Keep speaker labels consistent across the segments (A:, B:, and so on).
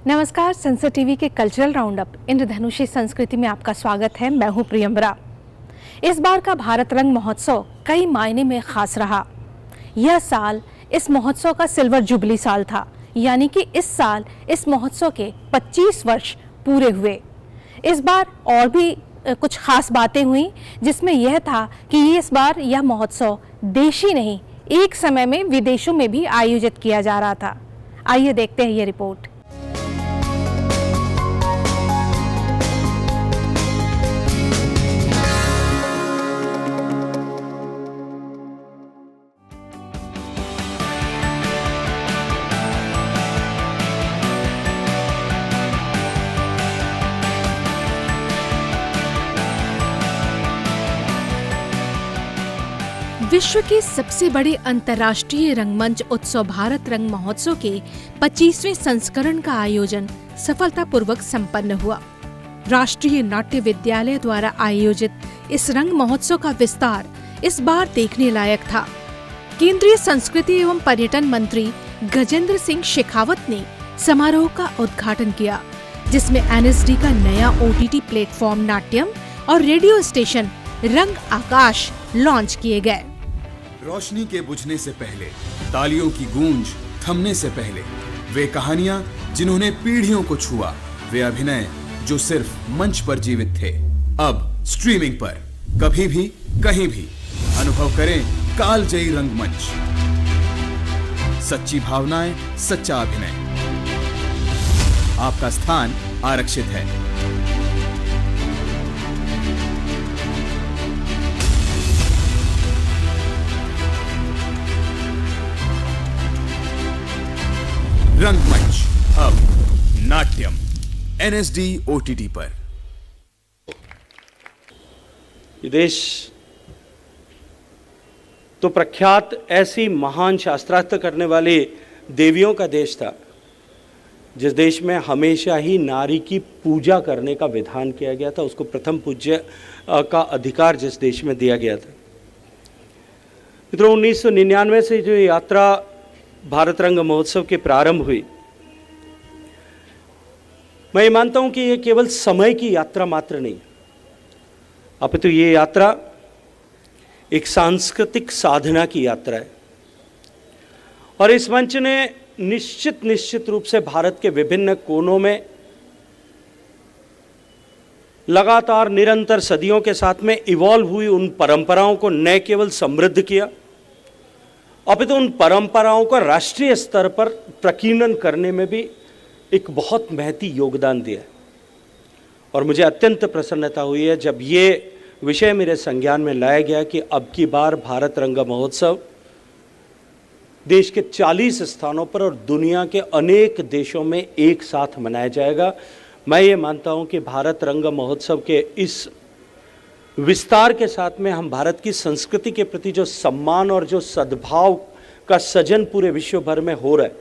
A: नमस्कार, संसद टीवी के कल्चरल राउंडअप इंद्रधनुषी संस्कृति में आपका स्वागत है। मैं हूं प्रियंवरा। इस बार का भारत रंग महोत्सव कई मायने में खास रहा। यह साल इस महोत्सव का सिल्वर जुबली साल था, यानी कि इस साल इस महोत्सव के 25 वर्ष पूरे हुए। इस बार और भी कुछ खास बातें हुई, जिसमें यह था कि इस बार यह महोत्सव देश ही नहीं, एक समय में विदेशों में भी आयोजित किया जा रहा था। आइए देखते हैं ये रिपोर्ट। विश्व के सबसे बड़े अंतर्राष्ट्रीय रंगमंच उत्सव भारत रंग महोत्सव के 25वें संस्करण का आयोजन सफलतापूर्वक संपन्न हुआ। राष्ट्रीय नाट्य विद्यालय द्वारा आयोजित इस रंग महोत्सव का विस्तार इस बार देखने लायक था। केंद्रीय संस्कृति एवं पर्यटन मंत्री गजेंद्र सिंह शेखावत ने समारोह का उद्घाटन किया, जिसमें एनएसडी का नया ओटीटी प्लेटफॉर्म नाट्यम और रेडियो स्टेशन रंग आकाश लॉन्च किए गए।
B: रोशनी के बुझने से पहले, तालियों की गूंज थमने से पहले, वे कहानियां जिन्होंने पीढ़ियों को छुआ, वे अभिनय जो सिर्फ मंच पर जीवित थे, अब स्ट्रीमिंग पर कभी भी कहीं भी अनुभव करें कालजयी रंगमंच। सच्ची भावनाएं, सच्चा अभिनय, आपका स्थान आरक्षित है। रंगमंच अब नाट्यम एनएसडी ओटीटी पर।
C: ये देश तो प्रख्यात ऐसी महान शास्त्रार्थ करने वाली देवियों का देश था, जिस देश में हमेशा ही नारी की पूजा करने का विधान किया गया था। उसको प्रथम पूज्य का अधिकार जिस देश में दिया गया था। मित्रों, 1999 से जो यात्रा भारत रंग महोत्सव के प्रारंभ हुई, मैं ये मानता हूं कि ये केवल समय की यात्रा मात्र नहीं, अपितु ये यात्रा एक सांस्कृतिक साधना की यात्रा है। और इस मंच ने निश्चित रूप से भारत के विभिन्न कोनों में लगातार निरंतर सदियों के साथ में इवॉल्व हुई उन परंपराओं को न केवल समृद्ध किया, अपितु उन परंपराओं का राष्ट्रीय स्तर पर प्रकीर्णन करने में भी एक बहुत महती योगदान दिया। और मुझे अत्यंत प्रसन्नता हुई है जब ये विषय मेरे संज्ञान में लाया गया कि अब की बार भारत रंग महोत्सव देश के 40 स्थानों पर और दुनिया के अनेक देशों में एक साथ मनाया जाएगा। मैं ये मानता हूँ कि भारत रंग महोत्सव के इस विस्तार के साथ में हम भारत की संस्कृति के प्रति जो सम्मान और जो सद्भाव का सजन पूरे विश्व भर में हो रहा है,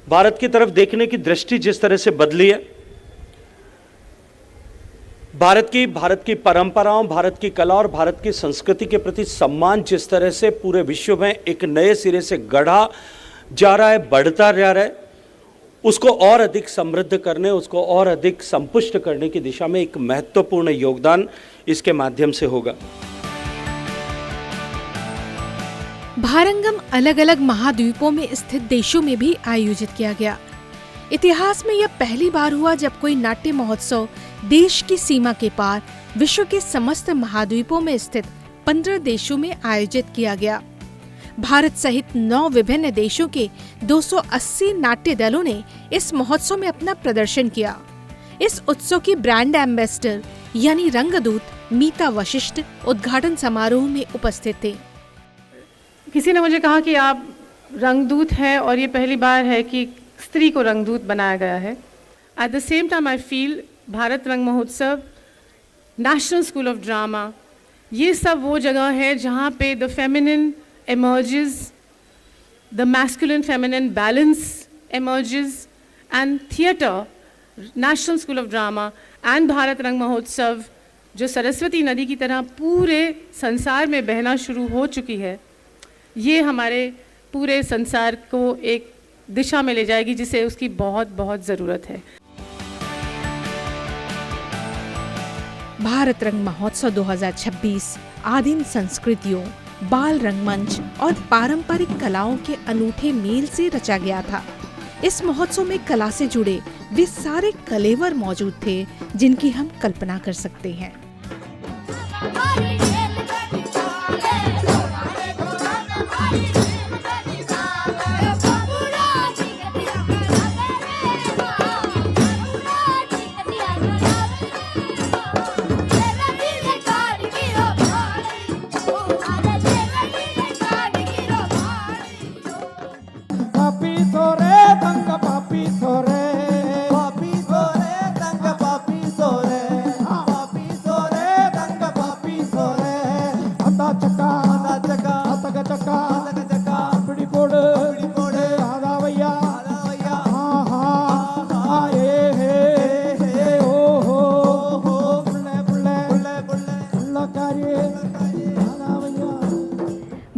C: भारत की तरफ देखने की दृष्टि जिस तरह से बदली है, भारत की परंपराओं, भारत की कला और भारत की संस्कृति के प्रति सम्मान जिस तरह से पूरे विश्व में एक नए सिरे से गढ़ा जा रहा है, बढ़ता जा रहा है, उसको और अधिक समृद्ध करने, उसको और अधिक संपुष्ट करने की दिशा में एक महत्वपूर्ण योगदान इसके माध्यम से होगा।
A: भारंगम अलग अलग महाद्वीपों में स्थित देशों में भी आयोजित किया गया। इतिहास में यह पहली बार हुआ जब कोई नाट्य महोत्सव देश की सीमा के पार विश्व के समस्त महाद्वीपों में स्थित 15 देशों में आयोजित किया गया। भारत सहित 9 विभिन्न देशों के 280 नाट्य दलों ने इस महोत्सव में अपना प्रदर्शन किया। इस उत्सव की ब्रांड एम्बेसडर यानी रंगदूत मीता वशिष्ठ उद्घाटन समारोह में उपस्थित थे।
D: किसी ने मुझे कहा कि आप रंगदूत हैं और ये पहली बार है कि स्त्री को रंगदूत बनाया गया है। At the same time I feel Bharat रंग महोत्सव, नेशनल स्कूल ऑफ ड्रामा, ये सब वो जगह है जहाँ पे the feminine emerges, the masculine feminine balance emerges, and theatre, National School of Drama and Bharat रंग महोत्सव जो सरस्वती नदी की तरह पूरे संसार में बहना शुरू हो चुकी है, ये हमारे पूरे संसार को एक दिशा में ले जाएगी जिसे उसकी बहुत बहुत ज़रूरत है।
A: भारत रंग महोत्सव 2026 आदिम संस्कृतियों, बाल रंगमंच और पारंपरिक कलाओं के अनूठे मेल से रचा गया था। इस महोत्सव में कला से जुड़े वे सारे कलेवर मौजूद थे जिनकी हम कल्पना कर सकते हैं।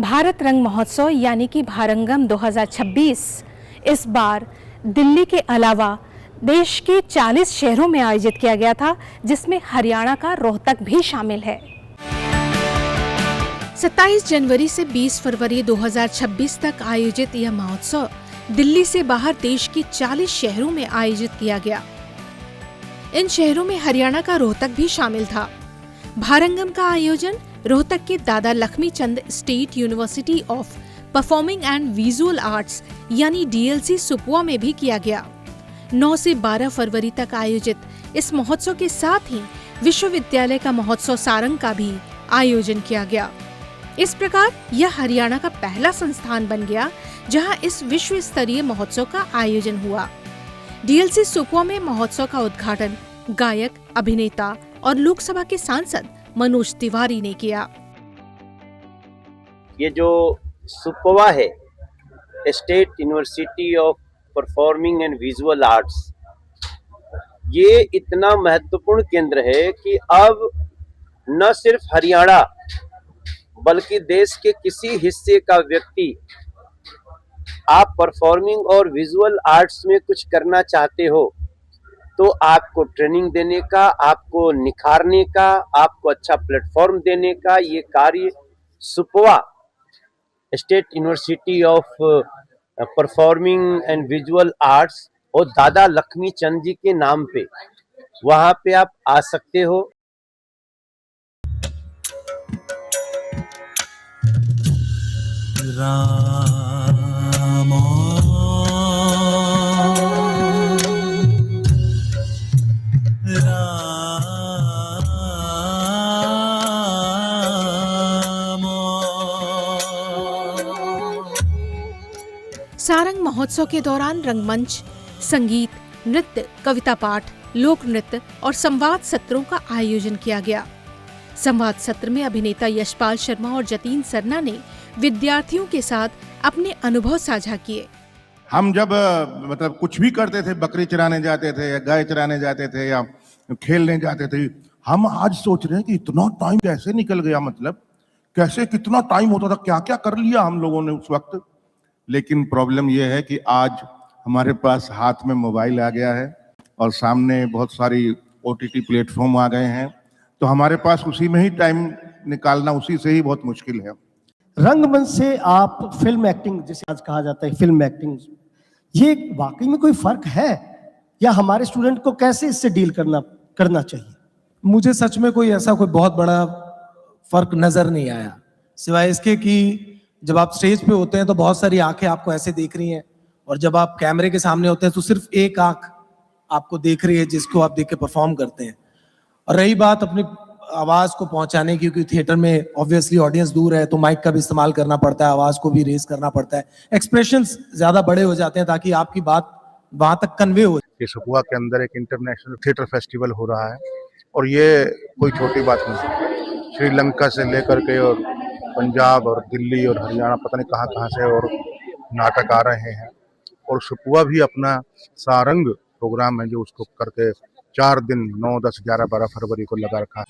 A: भारत रंग महोत्सव यानी कि भारंगम 2026 इस बार दिल्ली के अलावा देश के 40 शहरों में आयोजित किया गया था, जिसमें हरियाणा का रोहतक भी शामिल है। 27 जनवरी से 20 फरवरी 2026 तक आयोजित यह महोत्सव दिल्ली से बाहर देश के 40 शहरों में आयोजित किया गया। इन शहरों में हरियाणा का रोहतक भी शामिल था। भारंगम का आयोजन रोहतक के Dada Lakshmi Chand state university of performing and visual arts यानी डीएलसी सुपुआ में भी किया गया। 9 से 12 फरवरी तक आयोजित इस महोत्सव के साथ ही विश्वविद्यालय का महोत्सव सारंग का भी आयोजन किया गया। इस प्रकार यह हरियाणा का पहला संस्थान बन गया जहां इस विश्व स्तरीय महोत्सव का आयोजन हुआ। डीएलसी सुपुआ में महोत्सव का उद्घाटन गायक, अभिनेता और लोकसभा के सांसद मनोज तिवारी ने किया।
E: ये जो सुपवा है, state university of performing and visual arts, ये इतना महत्वपूर्ण केंद्र है कि अब न सिर्फ हरियाणा बल्कि देश के किसी हिस्से का व्यक्ति आप परफॉर्मिंग और विजुअल आर्ट्स में कुछ करना चाहते हो तो आपको ट्रेनिंग देने का, आपको निखारने का, आपको अच्छा प्लेटफॉर्म देने का ये कार्य सुपवा state university of performing and visual arts और दादा लक्ष्मी चंद जी के नाम पे वहां पे आप आ सकते हो।
A: सारंग महोत्सव के दौरान रंगमंच, संगीत, नृत्य, कविता पाठ, लोक नृत्य और संवाद सत्रों का आयोजन किया गया। संवाद सत्र में अभिनेता यशपाल शर्मा और जतीन सरना ने विद्यार्थियों के साथ अपने अनुभव साझा किए।
F: हम जब मतलब कुछ भी करते थे, बकरी चराने जाते थे या गाय चराने जाते थे या खेलने जाते थे, हम आज सोच रहे हैं कि इतना टाइम कैसे निकल गया, मतलब कैसे कितना टाइम होता था, क्या क्या कर लिया हम लोगों ने उस वक्त। लेकिन प्रॉब्लम यह है कि आज हमारे पास हाथ में मोबाइल आ गया है और सामने बहुत सारी ओटीटी प्लेटफॉर्म आ गए हैं, तो हमारे पास उसी में ही टाइम निकालना, उसी से ही बहुत मुश्किल है।
G: रंगमंच से आप फिल्म एक्टिंग, जिसे आज कहा जाता है फिल्म एक्टिंग, ये वाकई में कोई फर्क है या हमारे स्टूडेंट को कैसे इससे डील करना चाहिए?
H: मुझे सच में कोई ऐसा कोई बहुत बड़ा फर्क नजर नहीं आया, सिवाय इसके कि जब आप स्टेज पे होते हैं तो बहुत सारी आंखें आपको ऐसे देख रही हैं, और जब आप कैमरे के सामने होते हैं तो सिर्फ एक आंख आपको देख रही है जिसको आप देख के परफॉर्म करते हैं। और रही बात अपनी आवाज को पहुंचाने की, क्योंकि थिएटर में ऑब्वियसली ऑडियंस दूर है तो माइक का भी इस्तेमाल करना पड़ता है, आवाज को भी रेज करना पड़ता है, एक्सप्रेशंस ज्यादा बड़े हो जाते हैं ताकि आपकी बात वहां तक कन्वे हो।
F: ये सुपुआ के अंदर एक इंटरनेशनल थिएटर फेस्टिवल हो रहा है और ये कोई छोटी बात नहीं। श्रीलंका से लेकर के और पंजाब और दिल्ली और हरियाणा, पता नहीं कहाँ से और नाटक आ रहे हैं, और सुपुआ भी अपना सारंग प्रोग्राम है जो उसको करके 4 दिन 9, 10, 11, 12 फरवरी को लगा रखा है।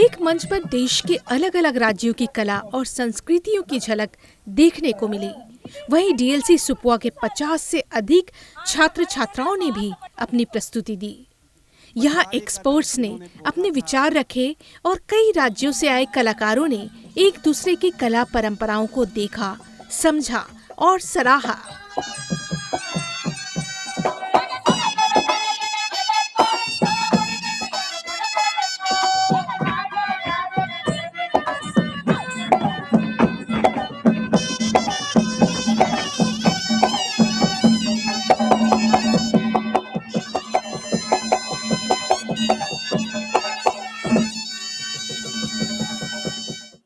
A: एक मंच पर देश के अलग अलग राज्यों की कला और संस्कृतियों की झलक देखने को मिली। वहीं डीएलसी सुपुआ के 50 से अधिक छात्र छात्राओं ने भी अपनी प्रस्तुति दी। यहाँ एक्सपर्ट्स ने अपने विचार रखे और कई राज्यों से आए कलाकारों ने एक दूसरे की कला परंपराओं को देखा, समझा और सराहा।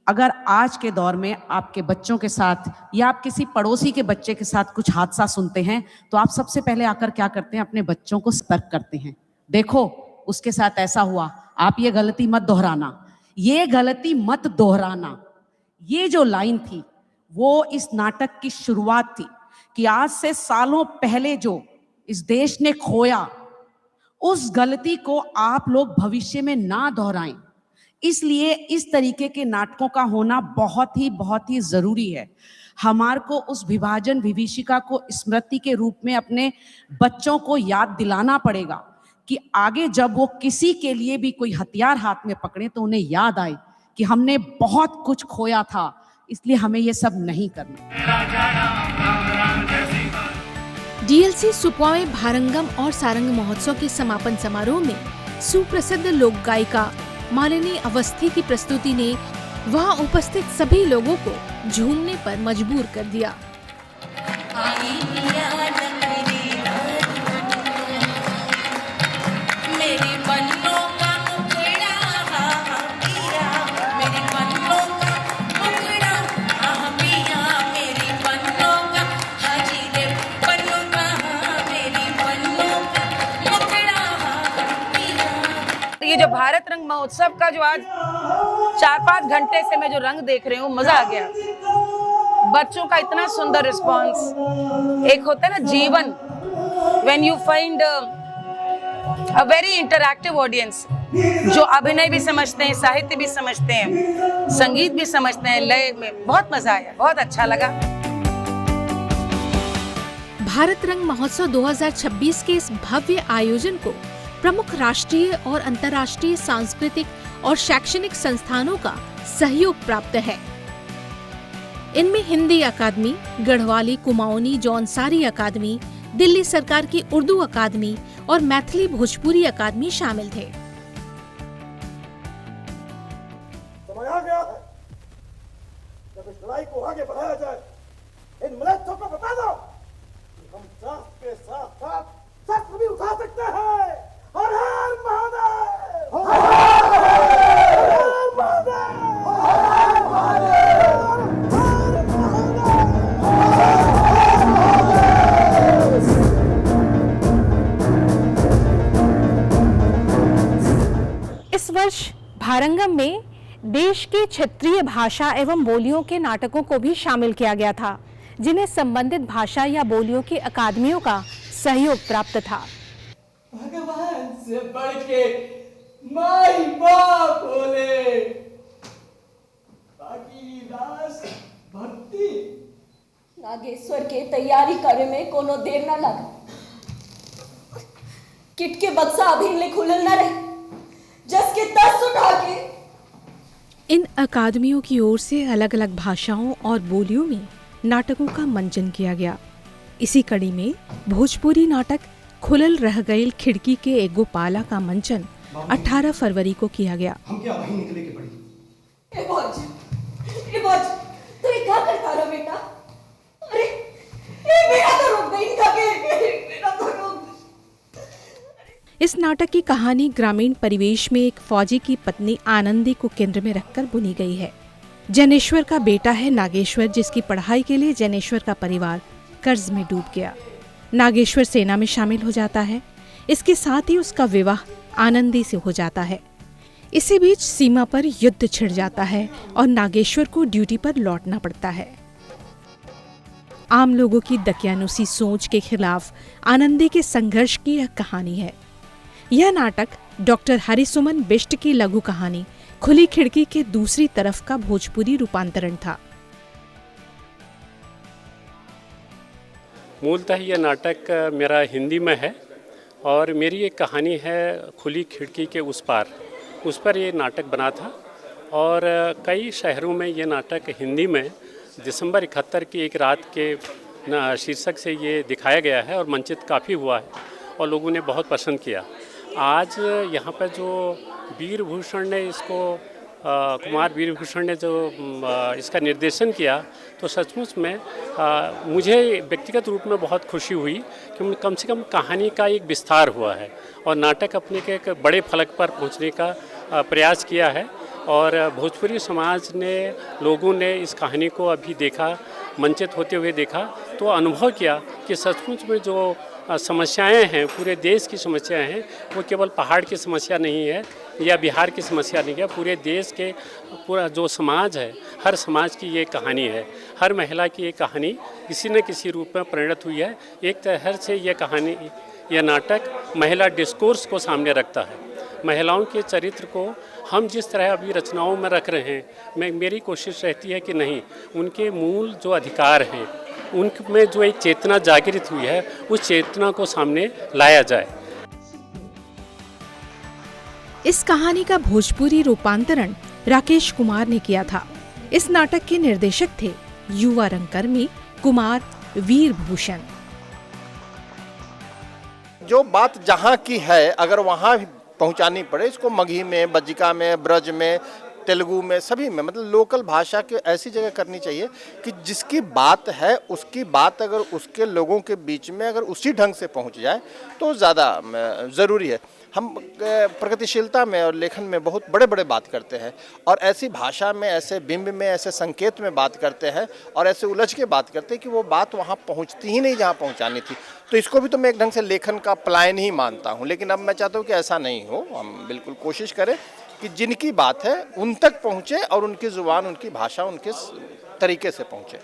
I: अगर आज के दौर में आपके बच्चों के साथ या आप किसी पड़ोसी के बच्चे के साथ कुछ हादसा सुनते हैं तो आप सबसे पहले आकर क्या करते हैं, अपने बच्चों को सतर्क करते हैं। देखो उसके साथ ऐसा हुआ, आप ये गलती मत दोहराना, ये गलती मत दोहराना। ये जो लाइन थी वो इस नाटक की शुरुआत थी कि आज से सालों पहले जो इस देश ने खोया, उस गलती को आप लोग भविष्य में ना दोहराएं। इसलिए इस तरीके के नाटकों का होना बहुत ही जरूरी है। हमारे को उस विभाजन विभीषिका को स्मृति के रूप में अपने बच्चों को याद दिलाना पड़ेगा कि आगे जब वो किसी के लिए भी कोई हथियार हाथ में पकड़े तो उन्हें याद आए कि हमने बहुत कुछ खोया था, इसलिए हमें ये सब नहीं करना।
A: डीएलसी सुपुआ में भारंगम और सारंग महोत्सव के समापन समारोह में सुप्रसिद्ध लोक गायिका मालिनी अवस्थी की प्रस्तुति ने वहां उपस्थित सभी लोगों को झूमने पर मजबूर कर दिया।
J: ये जो भारत रंग महोत्सव का जो आज 4-5 घंटे से मैं जो रंग देख रही हूँ, मजा आ गया। बच्चों का इतना सुंदर रिस्पांस। एक होता है ना जीवन, when you find a very interactive audience, जो अभिनय भी समझते हैं, साहित्य भी समझते हैं, संगीत भी समझते हैं, लय में बहुत मजा आया, बहुत अच्छा लगा।
A: भारत रंग महोत्सव 2026 के इस भव्य आयोजन को प्रमुख राष्ट्रीय और अंतर्राष्ट्रीय सांस्कृतिक और शैक्षणिक संस्थानों का सहयोग प्राप्त है। इनमें हिंदी अकादमी, गढ़वाली कुमाऊनी जौनसारी अकादमी, दिल्ली सरकार की उर्दू अकादमी और मैथिली भोजपुरी अकादमी शामिल थे।
K: समय आ गया है जब इस लड़ाई को आगे बढ़ाया जाए। इन मलेच्छों को बता दो कि हम शास्त्र के साथ साथ शस्त्र भी उठा सकते हैं। हर हर महादेव! हर हर महादेव! हर महादेव!
A: इस वर्ष भारंगम में देश के क्षेत्रीय भाषा एवं बोलियों के नाटकों को भी शामिल किया गया था, जिन्हें संबंधित भाषा या बोलियों की अकादमियों का सहयोग प्राप्त था।
L: भगवान से बढ़ के माई बाप बोले, बाकी दास भक्ति।
M: नागेश्वर के तैयारी करे में कोनो देर न लगा। किट के बक्सा अभी ले खुलल न रहे, जस के तस उठा के।
A: इन अकादमियों की ओर से अलग अलग भाषाओं और बोलियों में नाटकों का मंचन किया गया। इसी कड़ी में भोजपुरी नाटक खुलल रह गई खिड़की के एगो पाला का मंचन 18 फरवरी को किया गया।
K: हम क्या वहीं निकले के पड़ी?
M: ए बोझ, तू ये क्या करता रहा बेटा? अरे ये मेरा तो रुक गई इनका के, मेरा तो रुक।
A: इस नाटक की कहानी ग्रामीण परिवेश में एक फौजी की पत्नी आनंदी को केंद्र में रखकर बुनी गई है। जनेश्वर का बेटा है नागेश्वर, जिसकी पढ़ाई के लिए जनेश्वर का परिवार कर्ज में डूब गया। नागेश्वर सेना में शामिल हो जाता है। इसके साथ ही उसका विवाह आनंदी से हो जाता है। इसी बीच सीमा पर युद्ध छिड़ जाता है और नागेश्वर को ड्यूटी पर लौटना पड़ता है। आम लोगों की दकियानुसी सोच के खिलाफ आनंदी के संघर्ष की यह कहानी है। यह नाटक डॉक्टर हरिसुमन बिष्ट की लघु कहानी खुली खिड़की के दूसरी तरफ का भोजपुरी रूपांतरण था।
N: मूलतः ये नाटक मेरा हिंदी में है और मेरी एक कहानी है खुली खिड़की के उस पर ये नाटक बना था और कई शहरों में ये नाटक हिंदी में दिसंबर 71 की एक रात के शीर्षक से ये दिखाया गया है और मंचित काफ़ी हुआ है और लोगों ने बहुत पसंद किया। आज यहाँ पर जो वीर भूषण ने इसको कुमार वीर भूषण ने जो इसका निर्देशन किया तो सचमुच में मुझे व्यक्तिगत रूप में बहुत खुशी हुई कि कम से कम कहानी का एक विस्तार हुआ है और नाटक अपने के एक बड़े फलक पर पहुंचने का प्रयास किया है और भोजपुरी समाज ने लोगों ने इस कहानी को अभी देखा, मंचित होते हुए देखा तो अनुभव किया कि सचमुच में जो समस्याएं हैं, पूरे देश की समस्याएं हैं, वो केवल पहाड़ की समस्या नहीं है या बिहार की समस्या नहीं है, पूरे देश के पूरा जो समाज है, हर समाज की ये कहानी है, हर महिला की ये कहानी किसी न किसी रूप में परिणत हुई है। एक तरह से ये कहानी, यह नाटक महिला डिस्कोर्स को सामने रखता है, महिलाओं के चरित्र को हम जिस तरह अभी रचनाओं में रख रहे हैं, मेरी कोशिश रहती है कि नहीं, उनके मूल जो अधिकार हैं उनमें जो एक चेतना जागृत हुई है उस चेतना को सामने लाया जाए।
A: इस कहानी का भोजपुरी रूपांतरण राकेश कुमार ने किया था। इस नाटक के निर्देशक थे युवा रंगकर्मी कुमार वीर भूषण।
O: जो बात जहाँ की है अगर वहाँ पहुँचानी पड़े, इसको मगही में, बज्जिका में, ब्रज में, तेलुगु में, सभी में, मतलब लोकल भाषा के ऐसी जगह करनी चाहिए कि जिसकी बात है उसकी बात अगर उसके लोगों के बीच में अगर उसी ढंग से पहुंच जाए तो ज़्यादा ज़रूरी है। हम प्रगतिशीलता में और लेखन में बहुत बड़े बड़े बात करते हैं और ऐसी भाषा में, ऐसे बिंब में, ऐसे संकेत में बात करते हैं और ऐसे उलझ के बात करते हैं कि वो बात वहाँ पहुँचती ही नहीं जहाँ पहुँचानी थी। तो इसको भी तो मैं एक ढंग से लेखन का पलायन ही मानता हूँ, लेकिन अब मैं चाहता हूँ कि ऐसा नहीं हो। हम बिल्कुल कोशिश करें कि जिनकी बात है उन तक पहुँचे और उनकी जुबान, उनकी भाषा उनके तरीके से पहुँचे।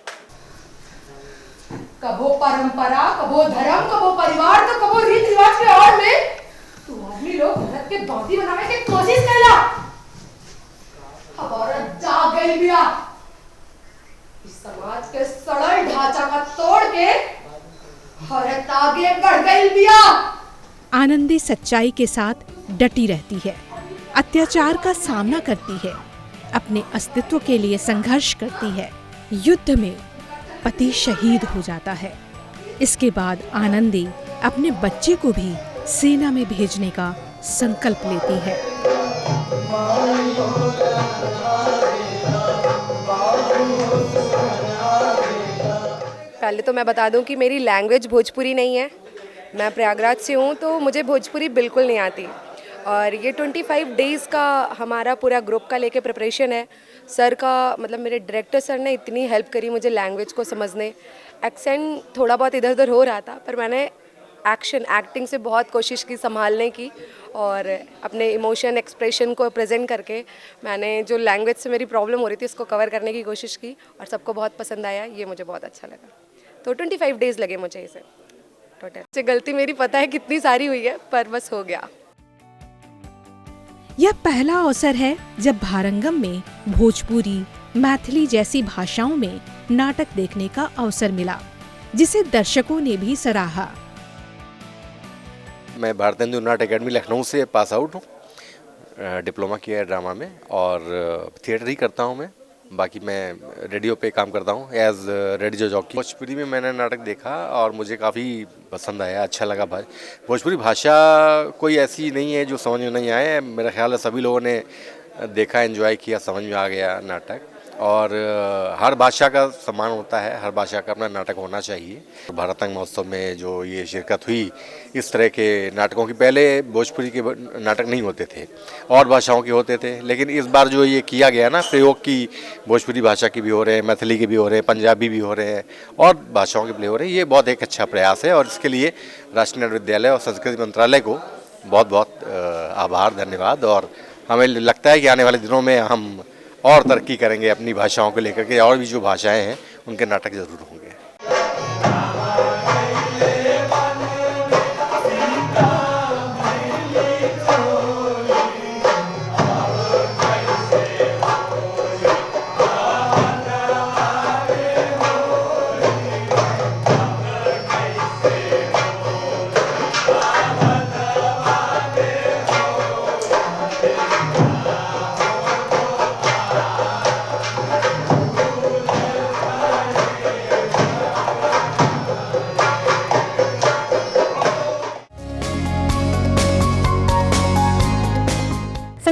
P: कबो परंपरा, कबो धर्म, कबो परिवार, तो कबो रीति रिवाज के और में तू आदमी लोग भारत के बांदी बनाने की कोशिश करला। हमारा जाग गई बिया, इस समाज के सड़ल ढांचा का तोड़ के भारत आगे बढ़ गई बिया।
A: आनंदी सच्चाई के साथ डटी रहती है, अत्याचार का सामना करती है, अपने अस्तित्व के लिए संघर्ष करती है। युद्ध में पति शहीद हो जाता है। इसके बाद आनंदी अपने बच्चे को भी सेना में भेजने का संकल्प लेती है।
Q: पहले तो मैं बता दूं कि मेरी लैंग्वेज भोजपुरी नहीं है, मैं प्रयागराज से हूँ तो मुझे भोजपुरी बिल्कुल नहीं आती और ये 25 डेज़ का हमारा पूरा ग्रुप का लेके प्रिपरेशन है। सर का मतलब मेरे डायरेक्टर सर ने इतनी हेल्प करी मुझे लैंग्वेज को समझने। एक्सेंट थोड़ा बहुत इधर उधर हो रहा था पर मैंने एक्टिंग से बहुत कोशिश की संभालने की और अपने इमोशन एक्सप्रेशन को प्रेजेंट करके मैंने जो लैंग्वेज से मेरी प्रॉब्लम हो रही थी उसको कवर करने की कोशिश की और सबको बहुत पसंद आया, ये मुझे बहुत अच्छा लगा। तो 25 डेज़ लगे मुझे इसे टोटल। गलती मेरी पता है कितनी सारी हुई है पर बस हो गया।
A: यह पहला अवसर है जब भारंगम में भोजपुरी, मैथिली जैसी भाषाओं में नाटक देखने का अवसर मिला, जिसे दर्शकों ने भी सराहा।
R: मैं भारतीय हिंदू नाट्य अकेडमी लखनऊ से पास आउट हूँ, डिप्लोमा किया है ड्रामा में और थिएटर ही करता हूँ मैं। बाकी मैं रेडियो पे काम करता हूँ एज रेडियो जॉकी। भोजपुरी में मैंने नाटक देखा और मुझे काफ़ी पसंद आया, अच्छा लगा। भोजपुरी भाषा कोई ऐसी नहीं है जो समझ में नहीं आए। मेरा ख्याल है सभी लोगों ने देखा, एंजॉय किया, समझ में आ गया नाटक। और हर भाषा का सम्मान होता है, हर भाषा का अपना नाटक होना चाहिए। भारत रंग महोत्सव में जो ये शिरकत हुई, इस तरह के नाटकों की, पहले भोजपुरी के नाटक नहीं होते थे और भाषाओं के होते थे, लेकिन इस बार जो ये किया गया ना प्रयोग की, भोजपुरी भाषा की भी हो रहे हैं, मैथिली के भी हो रहे हैं, पंजाबी भी हो रहे हैं और भाषाओं के भी हो रहे हैं, ये बहुत एक अच्छा प्रयास है और इसके लिए राष्ट्रीय नाट्य विद्यालय और संस्कृति मंत्रालय को बहुत बहुत आभार, धन्यवाद। और हमें लगता है कि आने वाले दिनों में हम और तरक्की करेंगे अपनी भाषाओं को लेकर के, और भी जो भाषाएं हैं उनके नाटक जरूर होंगे।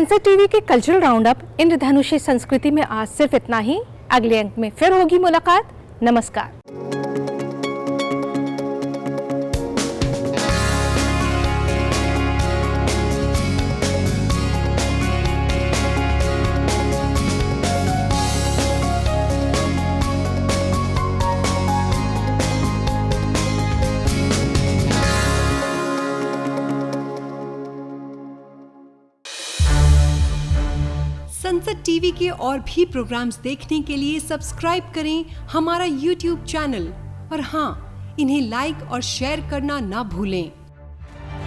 A: संसद टीवी के कल्चरल राउंड अप इंद्रधनुषी संस्कृति में आज सिर्फ इतना ही। अगले अंक में फिर होगी मुलाकात। नमस्कार।
S: संसद टीवी के और भी प्रोग्राम्स देखने के लिए सब्सक्राइब करें हमारा YouTube चैनल और हाँ, इन्हें लाइक और शेयर करना ना भूलें।